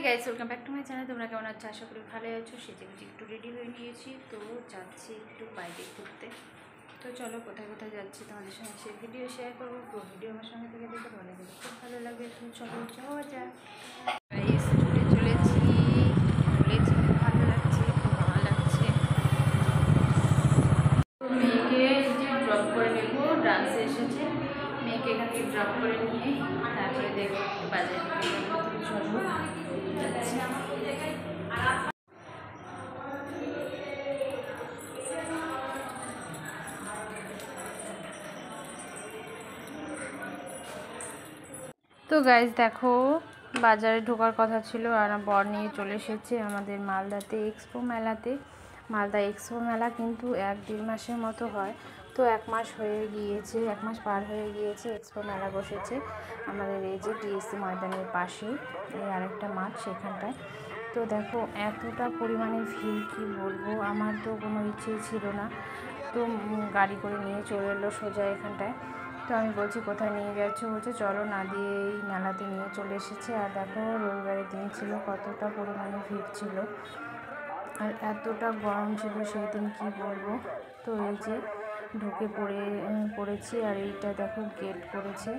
Guys, welcome back to my channel. তোমরা কেমন আছো? আশা করি ভালো আছো। সেজে গুজি একটু রেডি হয়ে নিয়েছি, তো যাচ্ছি একটু বাইরে ঘুরতে। তো চলো কোথায় কোথায় যাচ্ছি তোমাদের সঙ্গে সেই ভিডিও শেয়ার করবো। পুরো ভিডিও আমার সঙ্গে থেকে দেখে তোমাদের কাছে খুব ভালো লাগবে। তো চলো যাওয়া যাক। গাইস, চলেছি, খুব ভালো লাগছে, খুব ভালো লাগছে। তো মেয়েকে যে ড্রপ করে নেবো, ডান্সে এসেছে। মেয়েকে এখান থেকে ড্রপ করে নিয়ে তারপরে দেখবো বাজারে চলো যাচ্ছি। তো গাইজ দেখো, বাজারে ঢোকার কথা ছিল আর বর নিয়ে চলে এসেছে আমাদের মালদাতে এক্সপো মেলাতে। মালদা এক্সপো মেলা কিন্তু 1-1.5 মাসের মতো হয়। তো 1 মাস হয়ে গিয়েছে, 1 মাস পার হয়ে গিয়েছে। এক্সপো মেলা বসেছে আমাদের এই যে ডিএসসি ময়দানের পাশেই, এই আরেকটা মাঠ সেখানটায়। তো দেখো এতটা পরিমাণে ভিড়, কী বলবো। আমার তো কোনো ইচ্ছেই ছিল না, তো গাড়ি করে নিয়ে চলে এলো সোজা এখানটায়। তো আমি বলছি কোথায় নিয়ে যাচ্ছো? বলছে চলো না দিয়ে এই মেলাতে নিয়ে চলে এসেছে। আর দেখো রবিবারের দিন ছিল, কতটা পরিমাণে ভিড় ছিল আর এতটা গরম ছিল সেই দিন, কী বলবো। তো এই যে ঢুকে পড়েছি আর এইটা দেখো গেট করেছে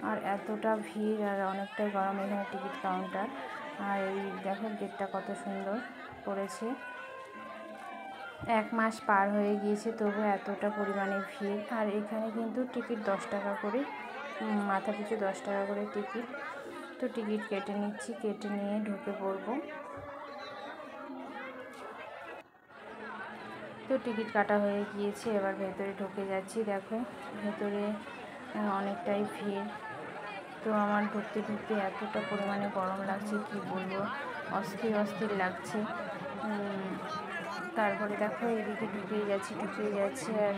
আর এতটা ভিড় আর অনেকটাই গরম। এখানে টিকিট কাউন্টার আর এই দেখো গেটটা কত সুন্দর করেছে। 1 মাস পার হয়ে গিয়েছে তবু এতটা পরিমাণে ভিড়। আর এখানে কিন্তু টিকিট 10 টাকা করে, মাথা পিছু 10 টাকা করে টিকিট। তো টিকিট কেটে নিচ্ছি, কেটে নিয়ে ঢুকে পড়বো। তো টিকিট কাটা হয়ে গিয়েছে, এবার ভেতরে ঢুকে যাচ্ছি। দেখো ভেতরে অনেকটাই ভিড়। তো আমার ঢুকতে ঢুকতে এতটা পরিমাণে গরম লাগছে, কি বলবো, অস্থির অস্থির লাগছে। তারপরে দেখো এদিকে ঢুকেই যাচ্ছি আর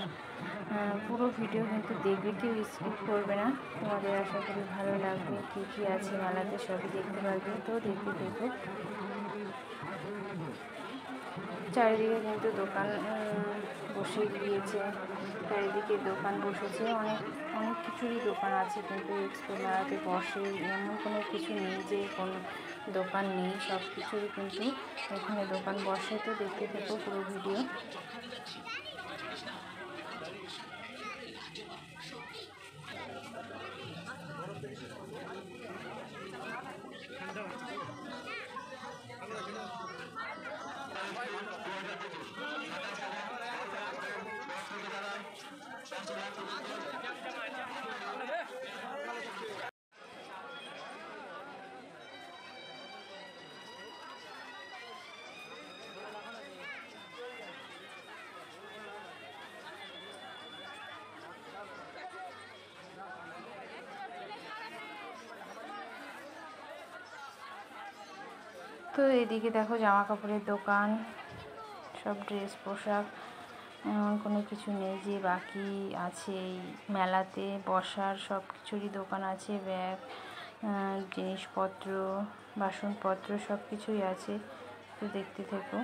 পুরো ভিডিও কিন্তু দেখবে, কেউ স্কিপ করবে না। তোমাদের আশা করি ভালো লাগবে। কী কী আছে মেলাতে সবই দেখতে পারবে, তো দেখতে দেখো। চারিদিকে কিন্তু দোকান বসে গিয়েছে, চারিদিকে দোকান বসেছে, অনেক অনেক কিছুরই দোকান আছে। কিন্তু এক্সপো মেলাতে বসে এমন কোনো কিছু নেই যে কোনো দোকান নেই, সব কিছুরই কিন্তু এখানে দোকান বসে। তো দেখতে থাকো পুরো ভিডিও। তো এদিকে দেখো জামা কাপড়ের দোকান, সব ড্রেস পোশাক, এমন কোনো কিছু নেই যে বাকি আছে। এই মেলাতে বসার সব কিছুরই দোকান আছে, ব্যাগ, জিনিসপত্র, বাসনপত্র সব কিছুই আছে। তো দেখতে থেকো।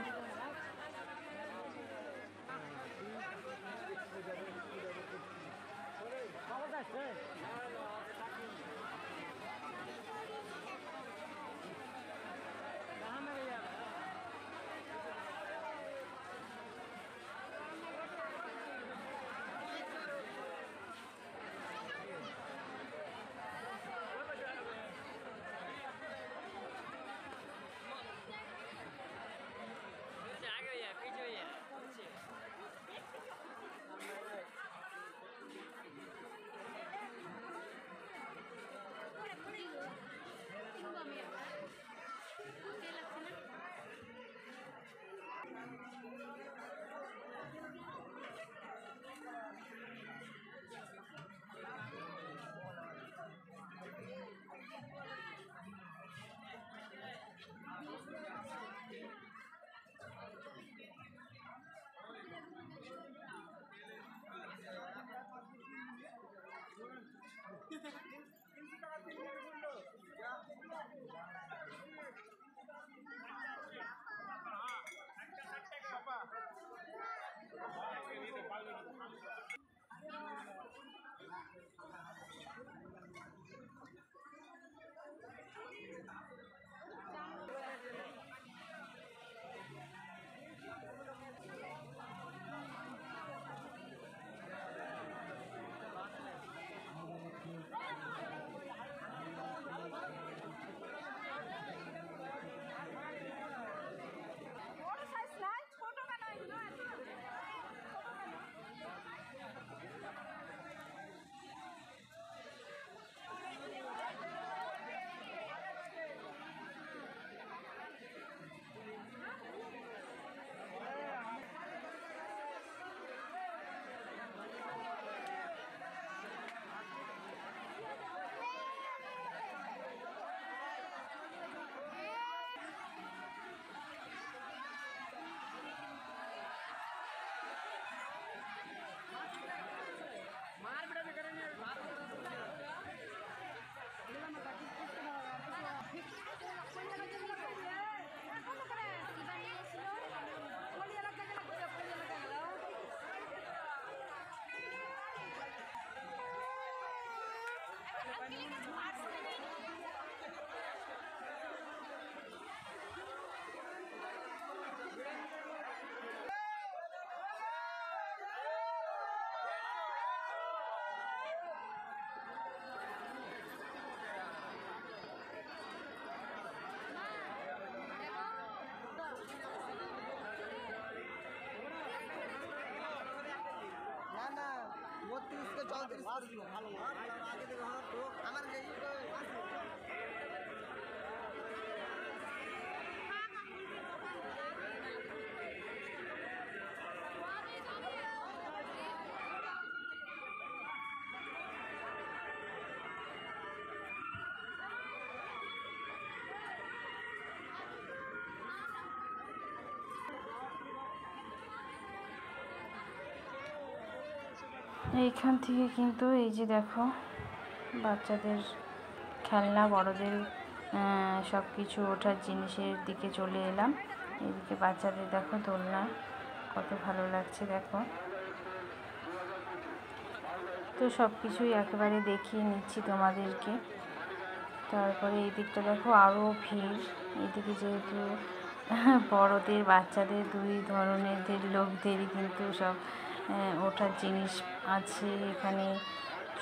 এইখান থেকে কিন্তু এই যে দেখো বাচ্চাদের খেলনা, বড়দের সব কিছু ওঠার জিনিসের দিকে চলে এলাম। এদিকে বাচ্চাদের দেখো দোলনা, কত ভালো লাগছে দেখো। তো সব কিছুই একেবারে দেখিয়ে নিচ্ছি তোমাদেরকে। তারপরে এই দিকটা দেখো আরও ভিড়। এদিকে যেহেতু বড়দের বাচ্চাদের দুই ধরনের লোকদেরই কিন্তু সব ওঠার জিনিস আছে। এখানে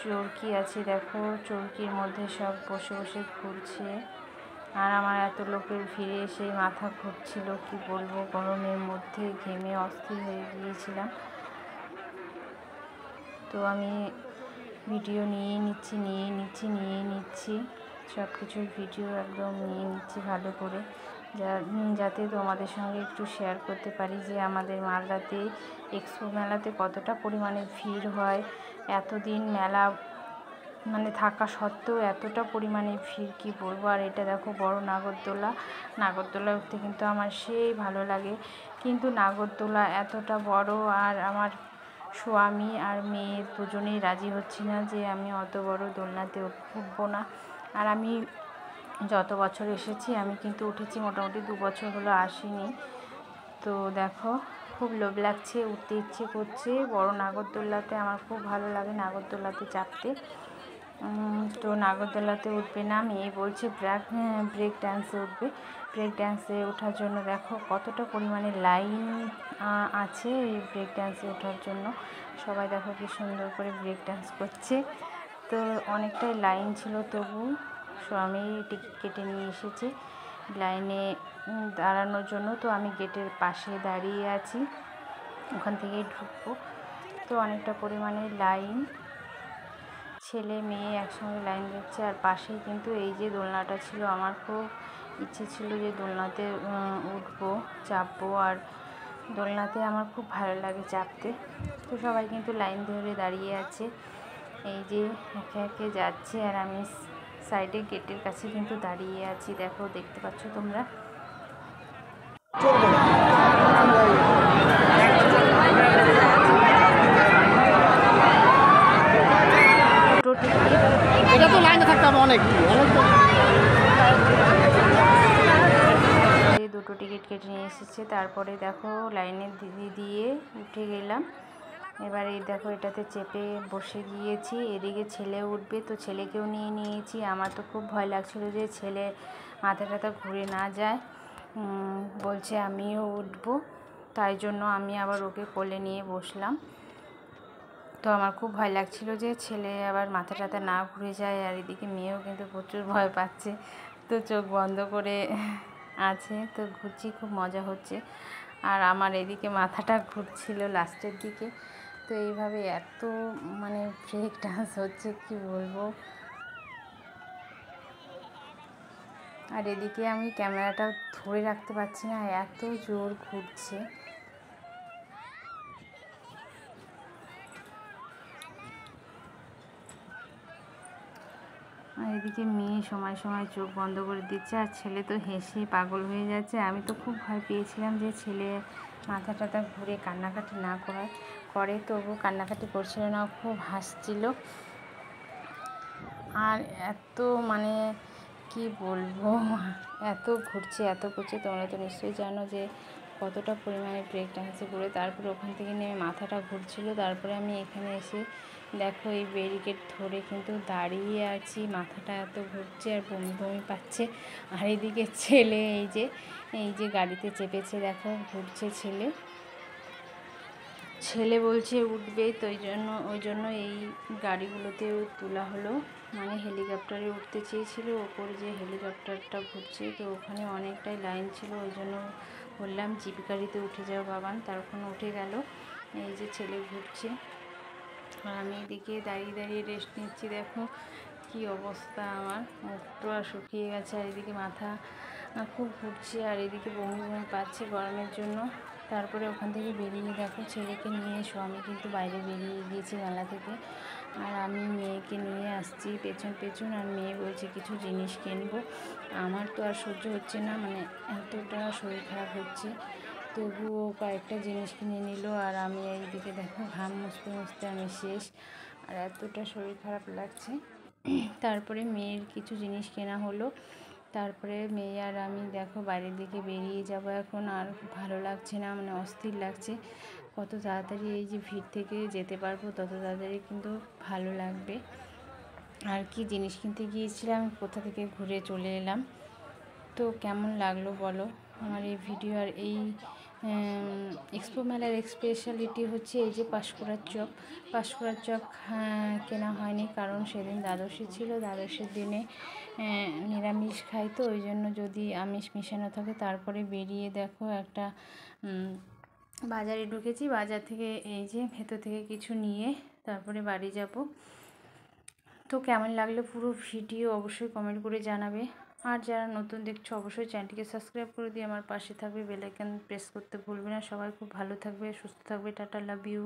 চরকি আছে দেখো, চরকির মধ্যে সব বসে বসে ঘুরছে। আর আমার এত লোকের ভিড়ে এসে মাথা ঘুরছিল, কি বলবো, গরমের মধ্যে ঘেমে অস্থির হয়ে গিয়েছিলাম। তো আমি ভিডিও নিয়ে নিচ্ছি সব কিছুর ভিডিও একদম নিয়ে নিচ্ছি ভালো করে, যাতে তোমাদের সঙ্গে একটু শেয়ার করতে পারি যে আমাদের মালদাতে এক্সপো মেলাতে কতটা পরিমাণে ভিড় হয়। এতদিন মেলা মানে থাকা সত্ত্বেও এতটা পরিমাণে ভিড়, কি বলবো। আর এটা দেখো বড় নাগরদোলা উঠতে কিন্তু আমার সেই ভালো লাগে, কিন্তু নাগরদোলা এতটা বড় আর আমার স্বামী আর মেয়ে দুজনেই রাজি হচ্ছি না যে আমি অত বড় দোলনাতে উঠবো না। আর আমি যত বছর এসেছি আমি কিন্তু উঠেছি, মোটামুটি 2 বছর হলো আসিনি। তো দেখো খুব লোভ লাগছে, উঠতে ইচ্ছে করছে। বড় নাগরদোলাতে আমার খুব ভালো লাগে নাগরদোলাতে চাপতে। তো নাগরদোলাতে উঠবে না, মেয়ে বলছে ব্রেক ডান্সে উঠবে। ব্রেক ডান্সে ওঠার জন্য দেখো কতটা পরিমাণে লাইন আছে এই ব্রেক ডান্সে ওঠার জন্য। সবাই দেখো কি সুন্দর করে ব্রেক ডান্স করছে। তো অনেকটাই লাইন ছিল, তবু স্বামী টিকিট কেটে নিয়ে এসেছে লাইনে দাঁড়ানোর জন্য। তো আমি গেটের পাশে দাঁড়িয়ে আছি, ওখান থেকেই ঢুকবো। তো অনেকটা পরিমাণে লাইন, ছেলে মেয়ে একসঙ্গে লাইন দিচ্ছে। আর পাশেই কিন্তু এই যে দোলনাটা ছিল, আমার খুব ইচ্ছে ছিল যে দোলনাতে উঠবো, চাপবো। আর দোলনাতে আমার খুব ভালো লাগে চাপতে। তো সবাই কিন্তু লাইন ধরে দাঁড়িয়ে আছে, এই যে একে একে যাচ্ছে। আর আমি সাইডে গেটের কাছে কিন্তু দাঁড়িয়ে আছি, দেখো দেখতে পাচ্ছ তোমরা। এটা তো লাইনে থাকতে হবে অনেক। দুটো টিকিট কেটে নিয়ে এসেছে, তারপরে দেখো লাইনে দিয়ে উঠে গেলাম। এবার এই দেখো এটাতে চেপে বসে গিয়েছি, এদিকে ছেলে উঠবে, তো ছেলেকেও নিয়ে নিয়েছি। আমার তো খুব ভয় লাগছিল যে ছেলে মাথাটা ঘুরে না যায়, বলছে আমিও উঠবো, তাই জন্য আমি আবার ওকে কোলে নিয়ে বসলাম। তো আমার খুব ভয় লাগছিল যে ছেলে আবার মাথাটাতে না ঘুরে যায়। আর এদিকে মেয়েও কিন্তু প্রচুর ভয় পাচ্ছে, তো চোখ বন্ধ করে আছে। তো ঘুরছি, খুব মজা হচ্ছে। আর আমার এদিকে মাথাটা ঘুরছিল লাস্টের দিকে। তো এইভাবে এত মানে ব্রেক ডান্স হচ্ছে, কি বলবো। আর এদিকে আমি ক্যামেরাটা ধরে রাখতে পারছি না, এত জোর ঘুরছে। আর এদিকে মেয়ে সময় সময় চোখ বন্ধ করে দিচ্ছে, আর ছেলে তো হেসে পাগল হয়ে যাচ্ছে। আমি তো খুব ভয় পেয়েছিলাম যে ছেলে মাথাটা ঘুরে কান্নাকাটি না করে, তবু কান্নাকাটি করছিল না, খুব হাসছিল। আর এত মানে কি বলবো, এত ঘুরছে। তোমরা তো নিশ্চয়ই জানো যে কতটা পরিমাণে ব্রেক ডান্সে ঘুরে। তারপরে ওখান থেকে নেমে মাথাটা ঘুরছিল। তারপরে আমি এখানে এসে দেখো এই ব্যারিকেড ধরে কিন্তু দাঁড়িয়ে আছি, মাথাটা এত ঘুরছে আর বমি বমি পাচ্ছে। আর এদিকে ছেলে এই যে গাড়িতে চেপেছে, দেখো ঘুরছে ছেলে বলছে উঠবে, তো ওই জন্য এই গাড়িগুলোতেও তোলা হলো। মানে হেলিকপ্টারে উঠতে চেয়েছিল, ওপরে যে হেলিকপ্টারটা ঘুরছে, তো ওখানে অনেকটাই লাইন ছিল। ওই জন্য বললাম জিপ গাড়িতে উঠে যাও বাবান, তারপর উঠে গেল। এই যে ছেলে ঘুরছে। আর আমি এদিকে দাঁড়িয়ে দাঁড়িয়ে রেস্ট নিচ্ছি। দেখো কি অবস্থা, আমার মুখটা শুকিয়ে গেছে, আর এদিকে মাথা খুব ঘুরছে, আর এদিকে বমি বমি পাচ্ছে গরমের জন্য। তারপরে ওখান থেকে বেরিয়ে দেখো ছেলেকে নিয়ে স্বামী কিন্তু বাইরে বেরিয়ে গিয়েছে মেলা থেকে, আর আমি মেয়েকে নিয়ে আসছি পেছন পেছন। আর মেয়ে বলছে কিছু জিনিস কিনবো। আমার তো আর সহ্য হচ্ছে না, মানে এতটা শরীর খারাপ হচ্ছে, তবুও কয়েকটা জিনিস কিনে নিল। আর আমি এইদিকে দেখো ঘাম মুছতে মুছতে আমি শেষ, আর এতটা শরীর খারাপ লাগছে। তারপরে মেয়ের কিছু জিনিস কেনা হলো। তারপরে মেয়ে আর আমি দেখো বাইরের দিকে বেরিয়ে যাব এখন। আর ভালো লাগছে না, মানে অস্থির লাগছে। কত তাড়াতাড়ি এই যে ভিড় থেকে যেতে পারবো তত তাড়াতাড়ি কিন্তু ভালো লাগবে। আর কি জিনিস কিনতে গিয়েছিলাম, কোথা থেকে ঘুরে চলে এলাম। তো কেমন লাগলো বলো আমার এই ভিডিও। আর এই এক্সপো মেলার স্পেশালিটি হচ্ছে এই যে পাঁশকুড়ার চপ কেনা হয়নি, কারণ সেদিন দ্বাদশী ছিল। দ্বাদশীর দিনে নিরামিষ খাই, তো ওই জন্য যদি আমিষ মিশানো থাকে। তারপরে বেরিয়ে দেখো একটা বাজারে ঢুকেছি, বাজার থেকে এই যে ভেতর থেকে কিছু নিয়ে তারপরে বাড়ি যাব। তো কেমন লাগলো পুরো ভিডিও অবশ্যই কমেন্ট করে জানাবে। আর যারা নতুন দেখছো অবশ্যই চ্যানেলটিকে সাবস্ক্রাইব করে দিয়ে আমার পাশে থাকবে, বেল আইকন প্রেস করতে ভুলবে না। সবাই খুব ভালো থাকবে, সুস্থ থাকবে। Tata, love you.